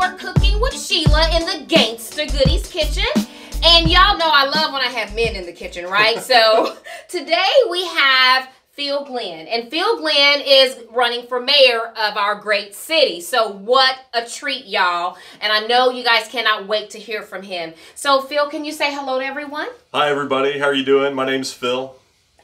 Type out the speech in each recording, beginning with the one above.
are cooking with Sheila in the Gangsta Goodies kitchen. And y'all know I love when I have men in the kitchen, right? So today we have Phill Glynn. And Phill Glynn is running for mayor of our great city. So what a treat, y'all. And I know you guys cannot wait to hear from him. So Phill, can you say hello to everyone? Hi everybody, how are you doing? My name's Phill.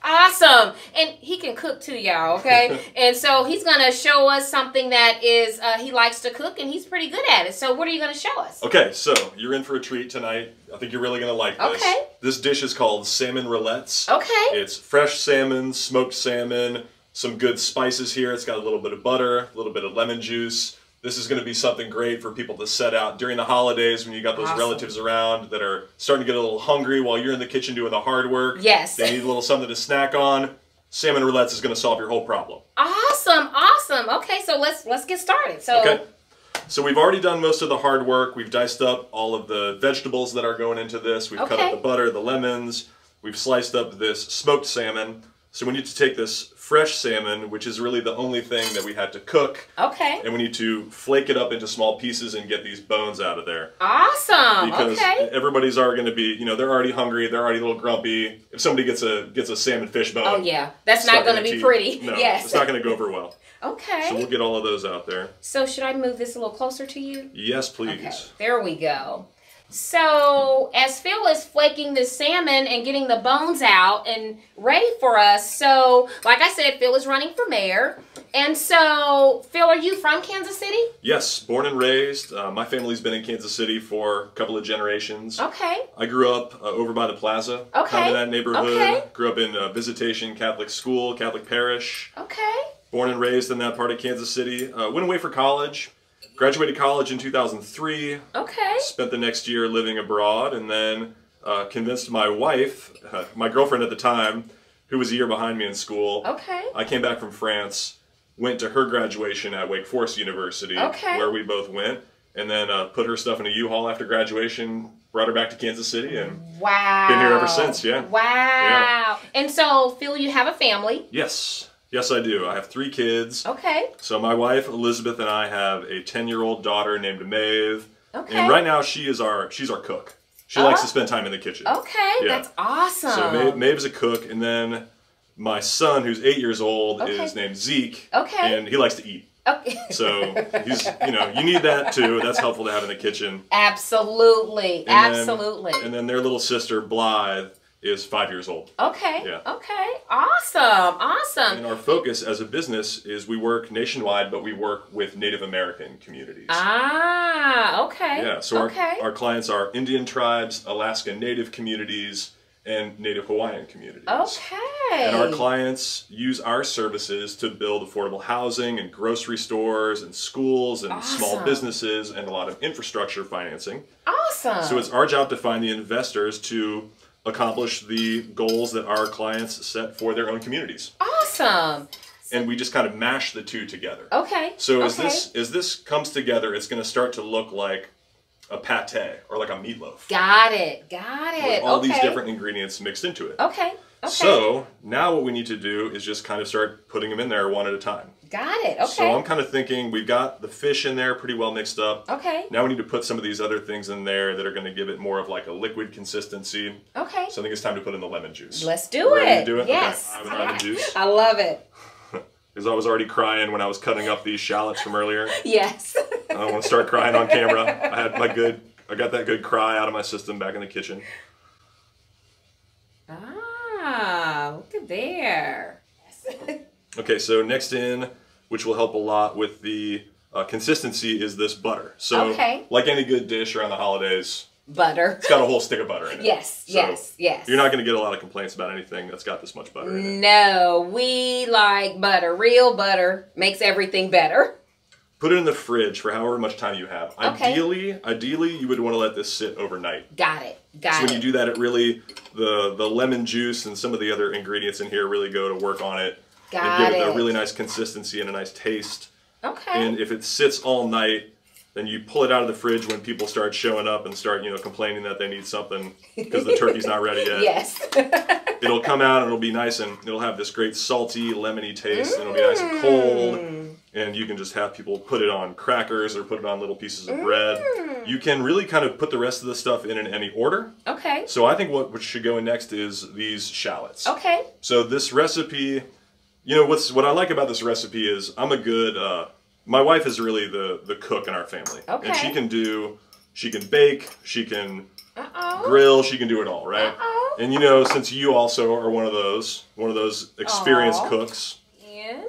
Awesome. And he can cook too, y'all, okay? And so he's going to show us something that is, he likes to cook and he's pretty good at it. So what are you going to show us? Okay, so you're in for a treat tonight. I think you're really going to like this. Okay. This dish is called Salmon Rillettes. Okay. It's fresh salmon, smoked salmon, some good spices here. It's got a little bit of butter, a little bit of lemon juice. This is going to be something great for people to set out during the holidays when you got those relatives around that are starting to get a little hungry while you're in the kitchen doing the hard work. Yes. They need a little something to snack on. Salmon Rillettes is going to solve your whole problem. Awesome, awesome. Okay, so let's get started. So we've already done most of the hard work. We've diced up all of the vegetables that are going into this. We've cut up the butter, the lemons. We've sliced up this smoked salmon. So we need to take this fresh salmon, which is really the only thing that we had to cook. Okay. And we need to flake it up into small pieces and get these bones out of there. Awesome. Because everybody's already going to be, you know, they're already hungry, they're already a little grumpy. If somebody gets a salmon fish bone. Oh yeah, that's not going to be pretty. No, it's not going to go over well. Okay. So we'll get all of those out there. So should I move this a little closer to you? Yes, please. Okay, there we go. So as Phill is flaking this salmon and getting the bones out and ready for us, so like I said, Phill is running for mayor. And so, Phill, are you from Kansas City? Yes, born and raised. My family's been in Kansas City for a couple of generations. Okay. I grew up over by the plaza, kind of in that neighborhood. Okay. Grew up in Visitation Catholic School, Catholic Parish. Okay. Born and raised in that part of Kansas City. Went away for college. Graduated college in 2003. Okay. Spent the next year living abroad, and then convinced my wife, my girlfriend at the time, who was a year behind me in school. Okay. I came back from France, went to her graduation at Wake Forest University, where we both went, and then put her stuff in a U-Haul after graduation, brought her back to Kansas City, and been here ever since, yeah. Wow. Yeah. And so, Phill, you have a family? Yes. Yes, I do. I have 3 kids. Okay. So my wife, Elizabeth, and I have a 10-year-old daughter named Maeve. Okay. And right now, she's our cook. She likes to spend time in the kitchen. Okay, that's awesome. So Maeve's a cook, and then my son, who's 8 years old, is named Zeke. Okay. And he likes to eat. Okay. So he's, you know, you need that too. That's helpful to have in the kitchen. Absolutely. Absolutely. And then their little sister, Blythe, is 5 years old. Okay. Yeah. Okay. Awesome. Awesome. And our focus as a business is we work nationwide, but we work with Native American communities. Ah, okay. Yeah. So our clients are Indian tribes, Alaska Native communities, and Native Hawaiian communities. Okay. And our clients use our services to build affordable housing and grocery stores and schools and small businesses and a lot of infrastructure financing. Awesome. So it's our job to find the investors to accomplish the goals that our clients set for their own communities. Awesome. And we just kind of mash the two together. Okay. So as this comes together, it's going to start to look like a pate or like a meatloaf. Got it. Got it. With all these different ingredients mixed into it. Okay. Okay. So now what we need to do is just kind of start putting them in there one at a time. Got it. Okay. So I'm kind of thinking we've got the fish in there pretty well mixed up. Okay. Now we need to put some of these other things in there that are going to give it more of like a liquid consistency. Okay. So I think it's time to put in the lemon juice. Let's do it. Ready to do it? Yes. Okay. I have lemon juice. I love it. Because I was already crying when I was cutting up these shallots from earlier. Yes. I don't want to start crying on camera. I got that good cry out of my system back in the kitchen. Ah, look at there. Okay, so next in, which will help a lot with the consistency, is this butter. So, like any good dish around the holidays, butter. It's got a whole stick of butter in it. Yes, so yes. You're not going to get a lot of complaints about anything that's got this much butter in it. No, we like butter. Real butter makes everything better. Put it in the fridge for however much time you have. Okay. Ideally, you would want to let this sit overnight. Got it. So when you do that, it really, the lemon juice and some of the other ingredients in here really go to work on it. And give it a really nice consistency and a nice taste. Okay. And if it sits all night, then you pull it out of the fridge when people start showing up and start, you know, complaining that they need something because the turkey's not ready yet. Yes. It'll come out and it'll be nice and it'll have this great salty, lemony taste and it'll be nice and cold. and you can just have people put it on crackers or put it on little pieces of bread. You can really kind of put the rest of the stuff in any order. Okay. So I think what should go in next is these shallots. Okay. So this recipe, you know, what I like about this recipe is I'm a good, my wife is really the cook in our family. Okay. And she can bake, she can grill, she can do it all, right? And you know, since you also are one of those experienced cooks. Yeah.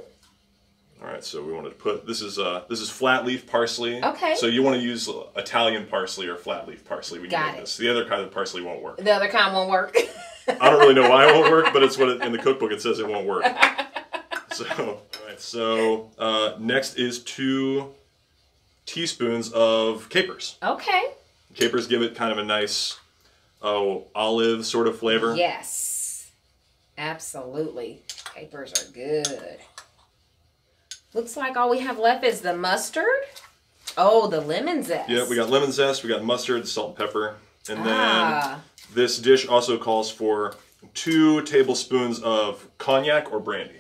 All right, so we want to put, this is flat leaf parsley. Okay. So you want to use Italian parsley or flat leaf parsley when you Got make it. this. The other kind of parsley won't work. The other kind won't work. I don't really know why it won't work, but it's in the cookbook it says it won't work. So, all right, so next is 2 teaspoons of capers. Okay. Capers give it kind of a nice olive sort of flavor. Yes. Absolutely. Capers are good. Looks like all we have left is the mustard. Oh, the lemon zest. Yeah, we got lemon zest, we got mustard, salt, and pepper. And then this dish also calls for 2 tablespoons of cognac or brandy.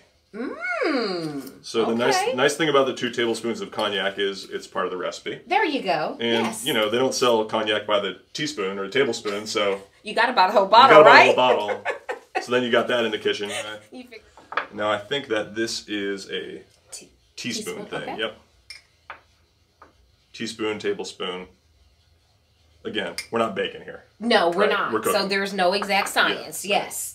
So the nice thing about the 2 tablespoons of cognac is it's part of the recipe. There you go. And you know, they don't sell cognac by the teaspoon or the tablespoon, so you got to buy the whole bottle, right? You got to buy the whole bottle. So then you got that in the kitchen. Now I think that this is a teaspoon thing. Okay. Yep. Teaspoon, tablespoon. Again, we're not baking here. No, we're not. We're so there's no exact science. Yeah. Yes.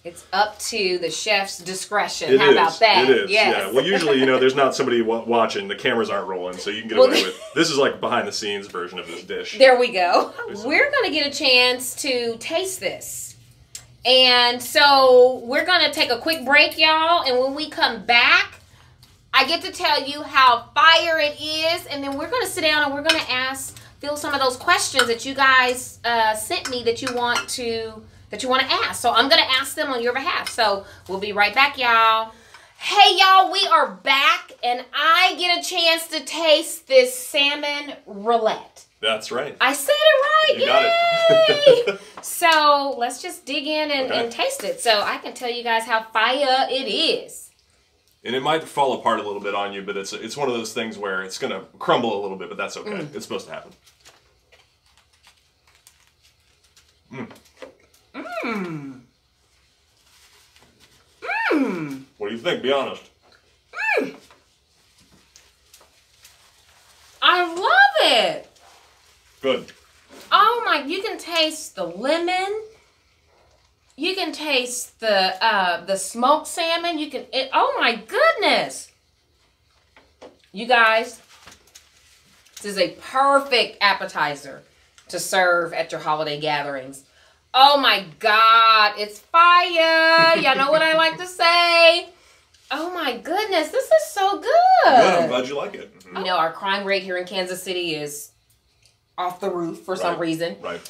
It's up to the chef's discretion. How about that? It is. Yes. Yeah. Well, usually, you know, there's not somebody watching. The cameras aren't rolling, so you can get away with. This is like behind the scenes version of this dish. There we go. We're going to get a chance to taste this. And so we're going to take a quick break, y'all. And when we come back, I get to tell you how fire it is. And then we're going to sit down and we're going to ask Phill some of those questions that you guys sent me that you want to ask. So I'm going to ask them on your behalf. So we'll be right back, y'all. Hey, y'all, we are back, and I get a chance to taste this salmon rillette. That's right. I said it right. You got it. So let's just dig in and taste it so I can tell you guys how fire it is. And it might fall apart a little bit on you, but it's one of those things where it's going to crumble a little bit, but that's okay. It's supposed to happen. What do you think? Be honest. I love it. Good. Oh my! You can taste the lemon. You can taste the smoked salmon. Oh my goodness! You guys, this is a perfect appetizer to serve at your holiday gatherings. Oh my God, it's fire. Y'all know what I like to say. Oh my goodness, this is so good. Yeah, I'm glad you like it. You know, our crime rate here in Kansas City is off the roof for some reason. Right.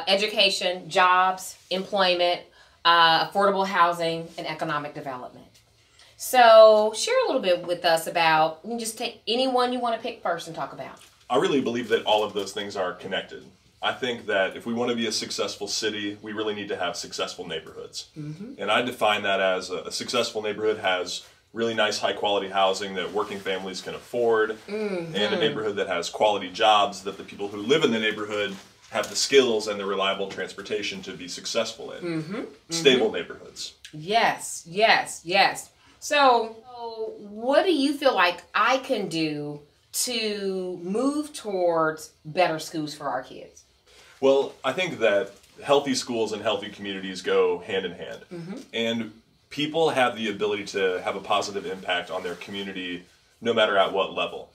Education, jobs, employment, affordable housing, and economic development. So share a little bit with us about, you can just take anyone you want to pick first and talk about. I really believe that all of those things are connected. I think that if we want to be a successful city, we really need to have successful neighborhoods. And I define that as a successful neighborhood has really nice high-quality housing that working families can afford, and a neighborhood that has quality jobs that the people who live in the neighborhood have the skills and the reliable transportation to be successful in. Stable neighborhoods. Yes, yes, yes. So what do you feel like I can do to move towards better schools for our kids? Well, I think that healthy schools and healthy communities go hand in hand. And people have the ability to have a positive impact on their community no matter at what level.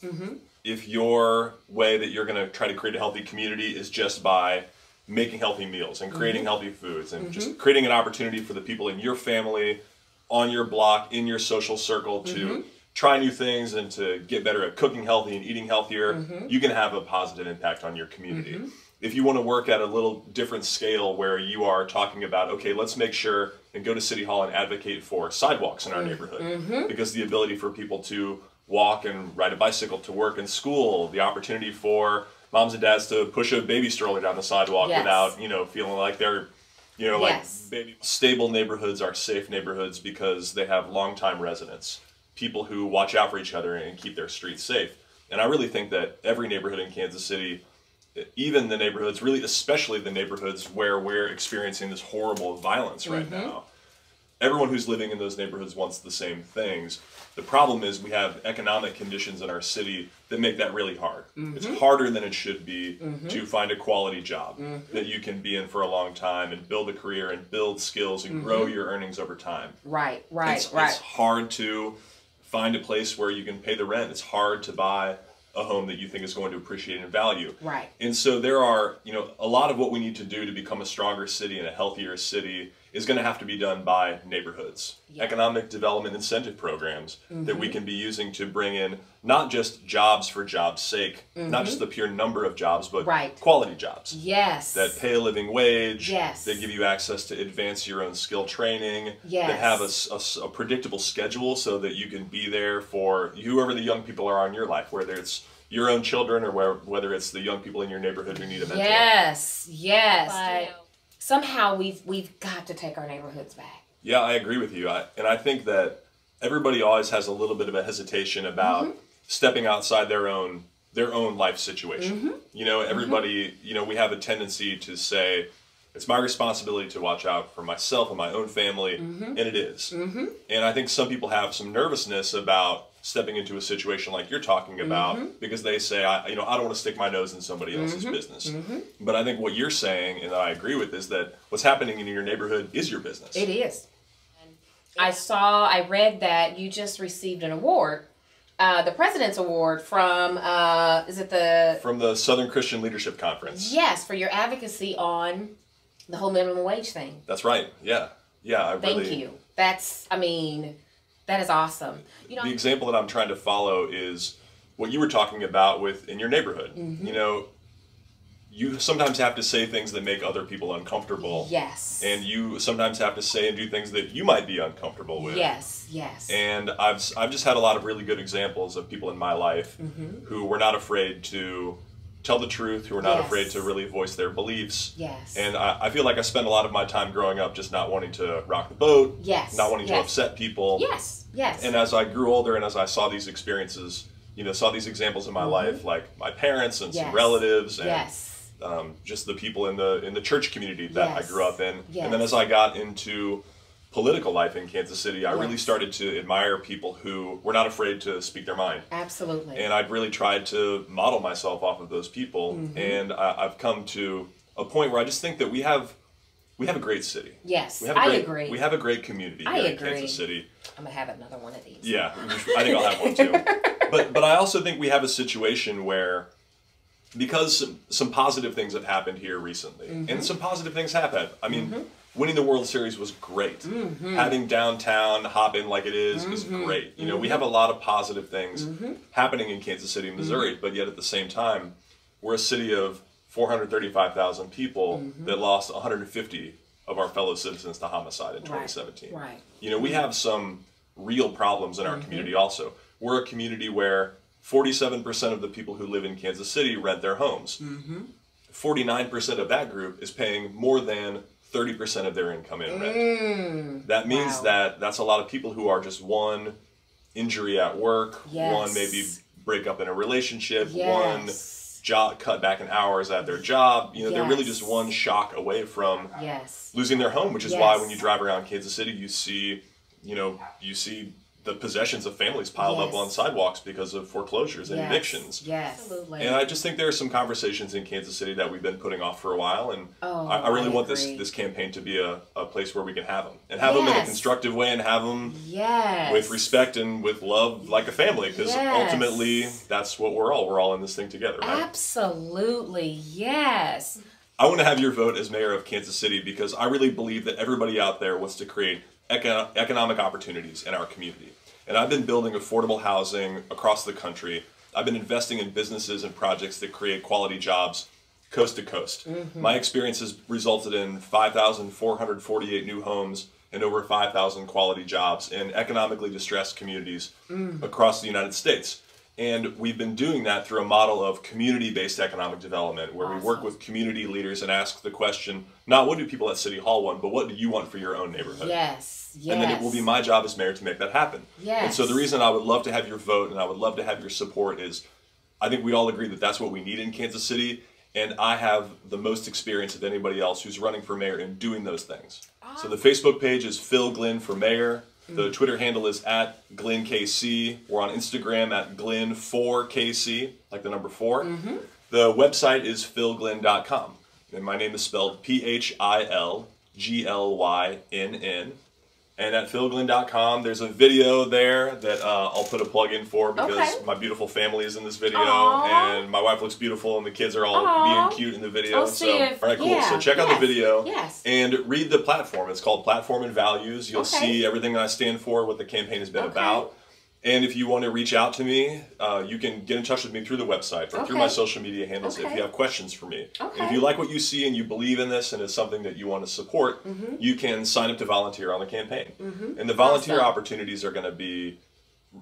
If your way that you're going to try to create a healthy community is just by making healthy meals and creating healthy foods and just creating an opportunity for the people in your family, on your block, in your social circle to try new things and to get better at cooking healthy and eating healthier, you can have a positive impact on your community. If you want to work at a little different scale where you are talking about, okay, let's make sure and go to City Hall and advocate for sidewalks in our neighborhood, because the ability for people to walk and ride a bicycle to work and school, the opportunity for moms and dads to push a baby stroller down the sidewalk without, you know, feeling like they're, you know, like baby. Stable neighborhoods are safe neighborhoods because they have long-time residents. people who watch out for each other and keep their streets safe. And I really think that every neighborhood in Kansas City, even the neighborhoods, really especially the neighborhoods where we're experiencing this horrible violence right now, everyone who's living in those neighborhoods wants the same things. The problem is we have economic conditions in our city that make that really hard. It's harder than it should be to find a quality job that you can be in for a long time and build a career and build skills and grow your earnings over time. Right. It's hard to find a place where you can pay the rent. It's hard to buy a home that you think is going to appreciate in value. Right. And so there are, a lot of what we need to do to become a stronger city and a healthier city is going to have to be done by neighborhoods. Yeah. Economic development incentive programs that we can be using to bring in not just jobs for jobs' sake, not just the pure number of jobs, but quality jobs. Yes. That pay a living wage. Yes. That give you access to advance your own skill training. Yes. That have a predictable schedule so that you can be there for whoever the young people are in your life, whether it's your own children or whether it's the young people in your neighborhood who need a mentor. Yes. But somehow we've got to take our neighborhoods back. Yeah, I agree with you. And I think that everybody always has a little bit of a hesitation about stepping outside their own life situation. Everybody, we have a tendency to say, it's my responsibility to watch out for myself and my own family, and it is. And I think some people have some nervousness about stepping into a situation like you're talking about because they say, I don't want to stick my nose in somebody else's business. But I think what you're saying, and I agree with, is that what's happening in your neighborhood is your business. It is. I read that you just received an award, the President's Award from, From the Southern Christian Leadership Conference. Yes, for your advocacy on the whole minimum wage thing. That's right. Yeah. Thank you. That is awesome. The example that I'm trying to follow is what you were talking about in your neighborhood. You sometimes have to say things that make other people uncomfortable. Yes. And you sometimes have to say and do things that you might be uncomfortable with. Yes. And I've just had a lot of really good examples of people in my life who were not afraid to tell the truth, who are not afraid to really voice their beliefs. Yes. And I feel like I spent a lot of my time growing up just not wanting to rock the boat. Yes. Not wanting to upset people. Yes. And as I grew older and as I saw these experiences, saw these examples in my life, like my parents and some relatives and just the people in the church community that I grew up in. And then as I got into political life in Kansas City, I really started to admire people who were not afraid to speak their mind. Absolutely. And I've really tried to model myself off of those people. And I've come to a point where I just think that we have a great city. Yes, I agree. We have a great community here in Kansas City. I'm going to have another one of these. Yeah, I think I'll have one too. But I also think we have a situation where, because some positive things have happened here recently, and some positive things have happened. I mean, winning the World Series was great. Having downtown hop in like it is great. We have a lot of positive things happening in Kansas City, Missouri, but yet at the same time, we're a city of 435,000 people that lost 150 of our fellow citizens to homicide in 2017. Right. We have some real problems in our community also. We're a community where 47% of the people who live in Kansas City rent their homes. 49% of that group is paying more than 30% of their income in rent. That means that's a lot of people who are just one injury at work, one maybe break up in a relationship, one job cut back in hours at their job. They're really just one shock away from losing their home, which is why when you drive around Kansas City, you see the possessions of families piled up on sidewalks because of foreclosures and evictions. Yes, absolutely. And I just think there are some conversations in Kansas City that we've been putting off for a while, and I really want this campaign to be a place where we can have them, and have them in a constructive way, and have them with respect and with love, like a family, because ultimately that's what we're all in this thing together, right? Absolutely, yes. I want to have your vote as mayor of Kansas City because I really believe that everybody out there wants to create economic opportunities in our community. And I've been building affordable housing across the country. I've been investing in businesses and projects that create quality jobs coast to coast. My experience has resulted in 5,448 new homes and over 5,000 quality jobs in economically distressed communities across the United States. And we've been doing that through a model of community-based economic development, where we work with community leaders and ask the question, not what do people at City Hall want, but what do you want for your own neighborhood? Yes, yes. And then it will be my job as mayor to make that happen. Yes. And so the reason I would love to have your vote and I would love to have your support is, I think we all agree that that's what we need in Kansas City, and I have the most experience of anybody else who's running for mayor in doing those things. So the Facebook page is Phill Glynn for mayor. The Twitter handle is @GlynnKC. We're on Instagram @Glynn4KC, like the number 4. The website is phillglynn.com. And my name is spelled PhilGlynn. And at phillglynn.com, there's a video there that I'll put a plug in for because my beautiful family is in this video. And my wife looks beautiful and the kids are all being cute in the video. So, all right, cool. So check out the video and read the platform. It's called Platform and Values. You'll see everything that I stand for, what the campaign has been about. And if you want to reach out to me, you can get in touch with me through the website or through my social media handles if you have questions for me. And if you like what you see and you believe in this and it's something that you want to support, you can sign up to volunteer on the campaign. And the volunteer opportunities are going to be,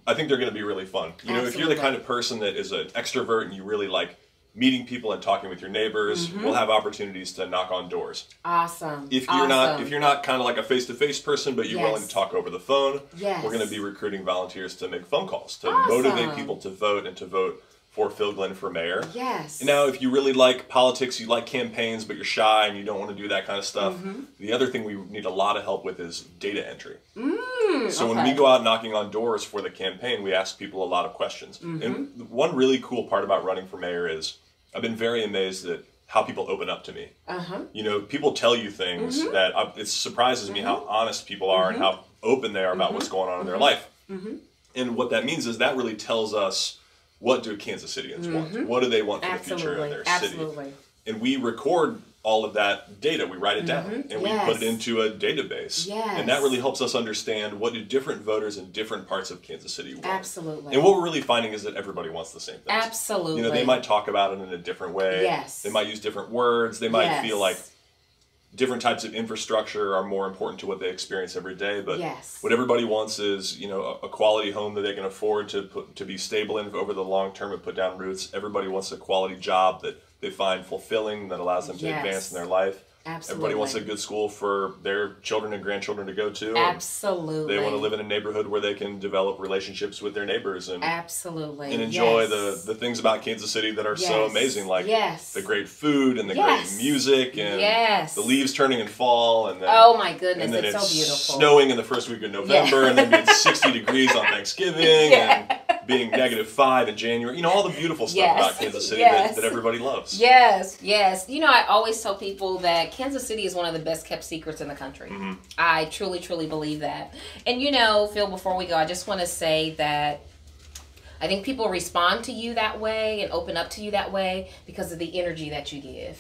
I think they're going to be really fun. You know, if you're the kind of person that is an extrovert and you really like meeting people and talking with your neighbors, we'll have opportunities to knock on doors. Awesome. If you're not kind of like a face-to-face person, but you're willing to talk over the phone, we're going to be recruiting volunteers to make phone calls to motivate people to vote and to vote for Phill Glynn for mayor. Yes. Now, if you really like politics, you like campaigns, but you're shy and you don't want to do that kind of stuff, the other thing we need a lot of help with is data entry. So when we go out knocking on doors for the campaign, we ask people a lot of questions. And one really cool part about running for mayor is I've been very amazed at how people open up to me. You know, people tell you things that it surprises me how honest people are and how open they are about what's going on in their life. And what that means is that really tells us, what do Kansas Cityans want? What do they want for the future of their city? And we record all of that data. We write it down and we put it into a database. And that really helps us understand what do different voters in different parts of Kansas City want. And what we're really finding is that everybody wants the same things. You know, they might talk about it in a different way. They might use different words. They might feel like different types of infrastructure are more important to what they experience every day, but what everybody wants is, you know, a quality home that they can afford to be stable in over the long term and put down roots. Everybody wants a quality job that they find fulfilling, that allows them to advance in their life. Everybody wants a good school for their children and grandchildren to go to. They want to live in a neighborhood where they can develop relationships with their neighbors and and enjoy the things about Kansas City that are so amazing, like the great food and the great music and the leaves turning in fall, and then oh my goodness, and then it's so beautiful. Snowing in the first week of November, and then it's 60 degrees on Thanksgiving, and being -5 in January. You know, all the beautiful stuff about Kansas City that everybody loves. You know, I always tell people that Kansas City is one of the best kept secrets in the country. I truly, truly believe that. And you know, Phill, before we go, I just want to say that I think people respond to you that way and open up to you that way because of the energy that you give.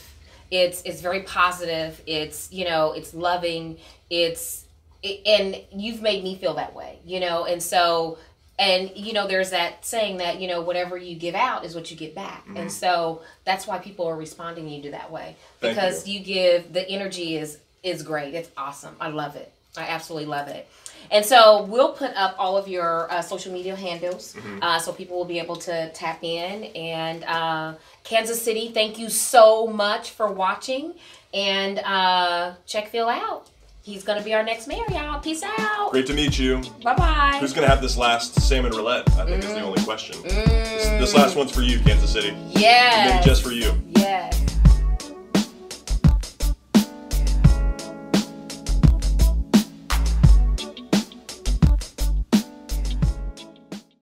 It's very positive. It's, you know, it's loving. And you've made me feel that way, you know, and so. And, you know, there's that saying that, you know, whatever you give out is what you get back. And so that's why people are responding to you that way. Because you give, the energy is great. It's awesome. I love it. I absolutely love it. And so we'll put up all of your social media handles so people will be able to tap in. And Kansas City, thank you so much for watching. And check Phill out. He's going to be our next mayor, y'all. Peace out. Great to meet you. Bye-bye. Who's going to have this last salmon roulette? I think is the only question. This last one's for you, Kansas City. Yeah. Just for you.